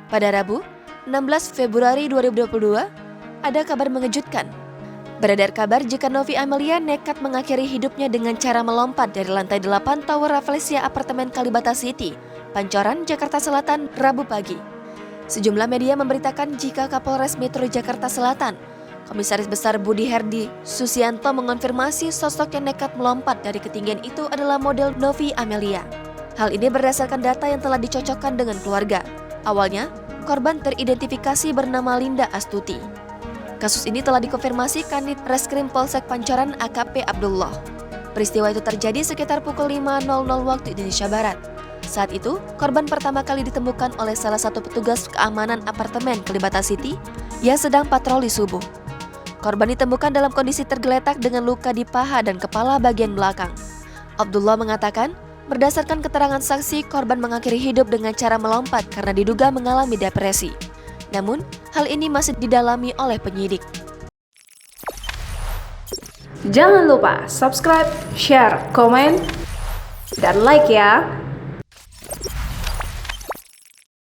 Pada Rabu, 16 Februari 2022, ada kabar mengejutkan. Beredar kabar jika Novi Amelia nekat mengakhiri hidupnya dengan cara melompat dari lantai 8 Tower Rafflesia Apartemen Kalibata City, Pancoran, Jakarta Selatan, Rabu pagi. Sejumlah media memberitakan jika Kapolres Metro Jakarta Selatan, Komisaris Besar Budi Herdi Susianto mengonfirmasi sosok yang nekat melompat dari ketinggian itu adalah model Novi Amelia. Hal ini berdasarkan data yang telah dicocokkan dengan keluarga. Awalnya, korban teridentifikasi bernama Linda Astuti. Kasus ini telah dikonfirmasi Kanit Reskrim Polsek Pancoran AKP Abdullah. Peristiwa itu terjadi sekitar pukul 5.00 waktu Indonesia Barat. Saat itu, korban pertama kali ditemukan oleh salah satu petugas keamanan apartemen Kalibata City yang sedang patroli subuh. Korban ditemukan dalam kondisi tergeletak dengan luka di paha dan kepala bagian belakang. Abdullah mengatakan, berdasarkan keterangan saksi, korban mengakhiri hidup dengan cara melompat karena diduga mengalami depresi. Namun, hal ini masih didalami oleh penyidik. Jangan lupa subscribe, share, komen, dan like ya!